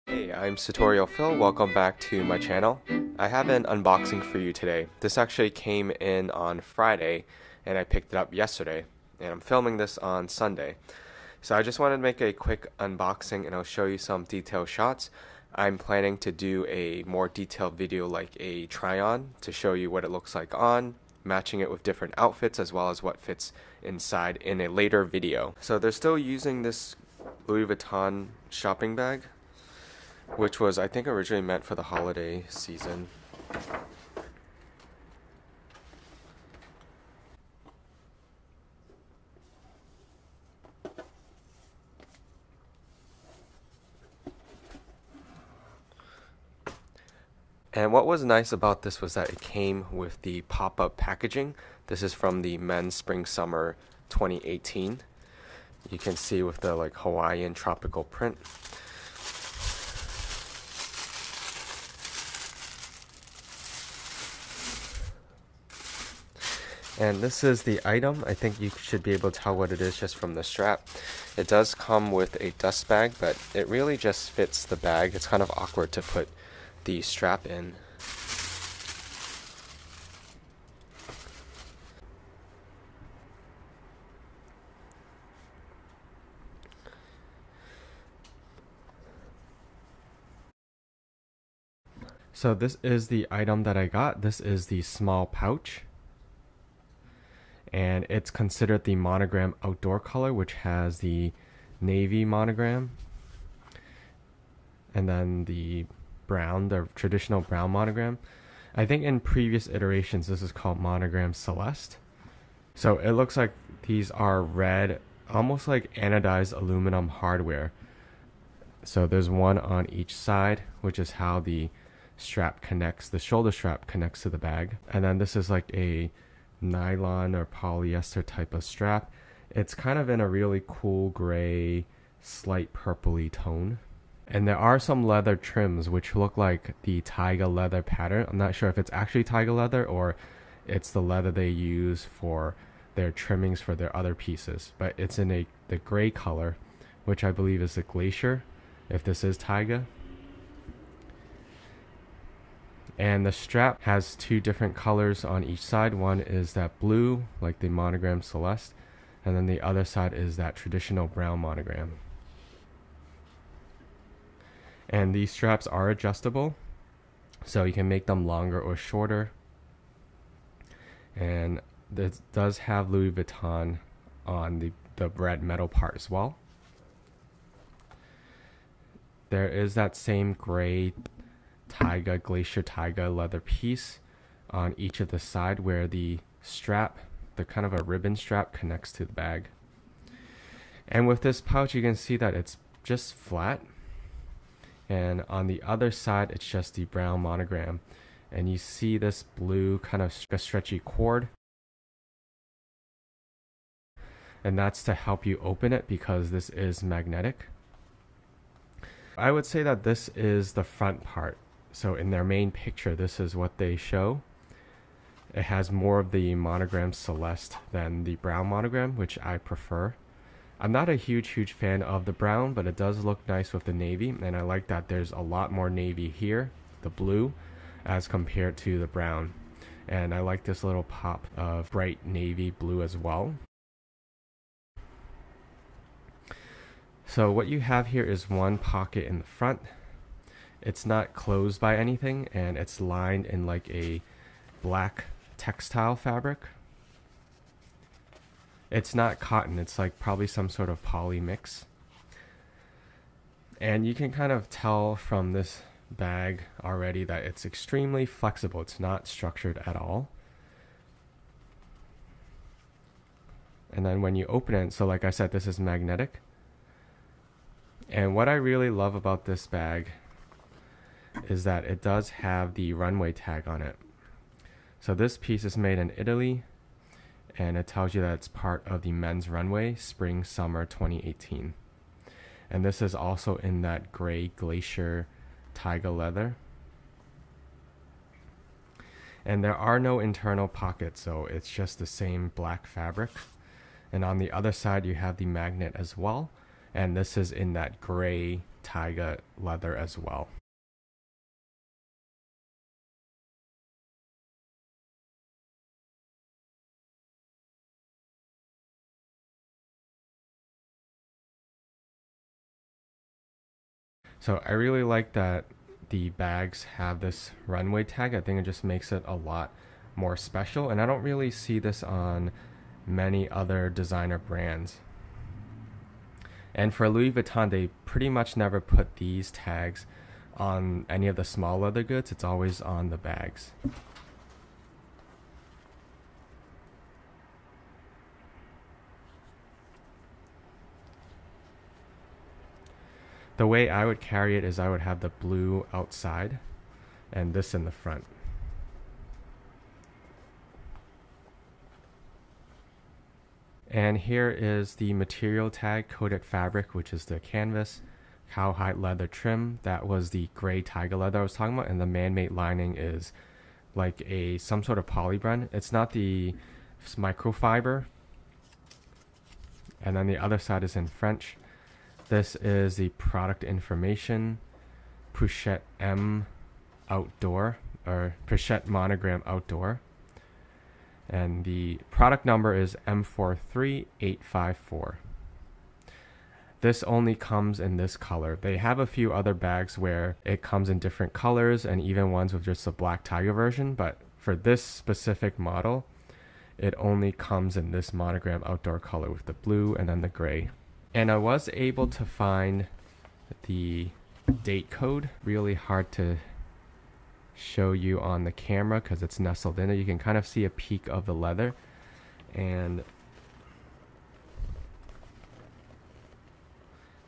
Hey, I'm Tutorial Phil. Welcome back to my channel. I have an unboxing for you today. This actually came in on Friday and I picked it up yesterday, and I'm filming this on Sunday. So I just wanted to make a quick unboxing and I'll show you some detailed shots. I'm planning to do a more detailed video like a try-on to show you what it looks like on, matching it with different outfits as well as what fits inside in a later video. So they're still using this Louis Vuitton shopping bag, which was, I think, originally meant for the holiday season. And what was nice about this was that it came with the pop-up packaging. This is from the men's spring summer 2018. You can see with the like Hawaiian tropical print. And this is the item. I think you should be able to tell what it is just from the strap. It does come with a dust bag, but it really just fits the bag. It's kind of awkward to put the strap in. So this is the item that I got. This is the small pouch. And it's considered the monogram outdoor color, which has the navy monogram and then the brown, the traditional brown monogram. I think in previous iterations this is called monogram Celeste. So it looks like these are red, almost like anodized aluminum hardware. So there's one on each side, which is how the strap connects, the shoulder strap connects to the bag. And then this is like a nylon or polyester type of strap. It's kind of in a really cool gray, slight purpley tone. And there are some leather trims which look like the Taiga leather pattern. I'm not sure if it's actually Taiga leather or it's the leather they use for their trimmings for their other pieces. But it's in the gray color, which I believe is the Glacier, if this is Taiga. And the strap has two different colors on each side. One is that blue, like the monogram Celeste, and then the other side is that traditional brown monogram. And these straps are adjustable, so you can make them longer or shorter. And this does have Louis Vuitton on the red metal part as well. There is that same gray Taiga, Glacier Taiga leather piece on each of the side where the strap, the kind of a ribbon strap, connects to the bag. And with this pouch you can see that it's just flat, and on the other side it's just the brown monogram, and you see this blue kind of stretchy cord, and that's to help you open it because this is magnetic. I would say that this is the front part. So in their main picture, this is what they show. It has more of the monogram Celeste than the brown monogram, which I prefer. I'm not a huge fan of the brown, but it does look nice with the navy, and I like that there's a lot more navy here, the blue, as compared to the brown. And I like this little pop of bright navy blue as well. So what you have here is one pocket in the front. It's not closed by anything, and it's lined in like a black textile fabric. It's not cotton, it's like probably some sort of poly mix. And you can kind of tell from this bag already that it's extremely flexible. It's not structured at all. And then when you open it, so like I said, this is magnetic. And what I really love about this bag is that it does have the Runway tag on it. So this piece is made in Italy, and it tells you that it's part of the men's Runway spring summer 2018. And this is also in that gray Glacier Taiga leather. And there are no internal pockets, so it's just the same black fabric. And on the other side you have the magnet as well. and this is in that gray taiga leather as well. So I really like that the bags have this runway tag. I think it just makes it a lot more special, and I don't really see this on many other designer brands. And for Louis Vuitton, they pretty much never put these tags on any of the small leather goods. It's always on the bags. The way I would carry it is I would have the blue outside and this in the front. And here is the material tag, coated fabric, which is the canvas, cowhide leather trim. That was the gray taiga leather I was talking about, and the man-made lining is like some sort of polyblend. It's not the microfiber. And then the other side is in French. This is the product information, Pochette M Outdoor, or Pochette Monogram Outdoor. And the product number is M43854. This only comes in this color. They have a few other bags where it comes in different colors and even ones with just a black taiga version, but for this specific model, it only comes in this Monogram Outdoor color with the blue and then the gray. And I was able to find the date code. Really hard to show you on the camera because it's nestled in it. You can kind of see a peek of the leather, and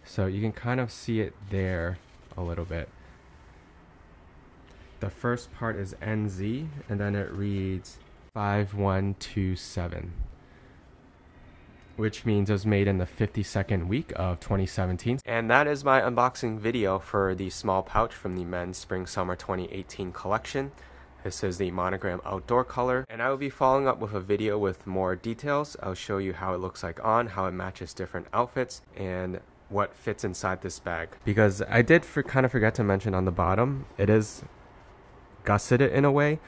so you can kind of see it there a little bit. The first part is NZ, and then it reads 5127. Which means it was made in the 52nd week of 2017. And that is my unboxing video for the small pouch from the men's Spring Summer 2018 collection. This is the Monogram Outdoor color, and I will be following up with a video with more details. I'll show you how it looks like on, how it matches different outfits, and what fits inside this bag. Because I did kind of forget to mention on the bottom, it is gusseted in a way,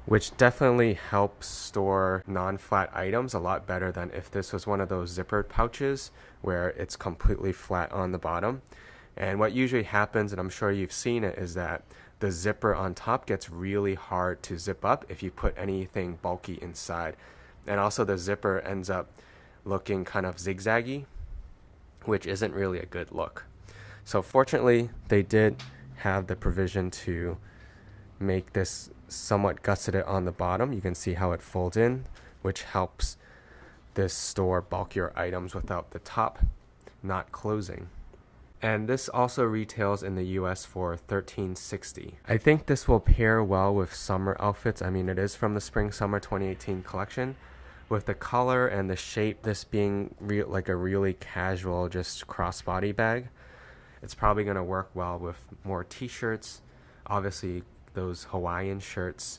which definitely helps store non-flat items a lot better than if this was one of those zippered pouches where it's completely flat on the bottom. And what usually happens, and I'm sure you've seen it, is that the zipper on top gets really hard to zip up if you put anything bulky inside. And also the zipper ends up looking kind of zigzaggy, which isn't really a good look. So fortunately, they did have the provision to make this somewhat gusseted on the bottom. You can see how it folds in, which helps this store bulkier items without the top not closing. And this also retails in the US for $13.60. I think this will pair well with summer outfits. I mean, it is from the Spring Summer 2018 collection. With the color and the shape, this being like a really casual, just crossbody bag, it's probably going to work well with more t-shirts, obviously those Hawaiian shirts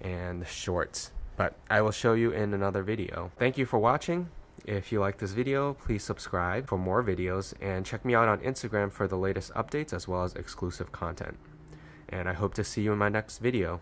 and shorts, but I will show you in another video. Thank you for watching. If you like this video, please subscribe for more videos and check me out on Instagram for the latest updates as well as exclusive content. And I hope to see you in my next video.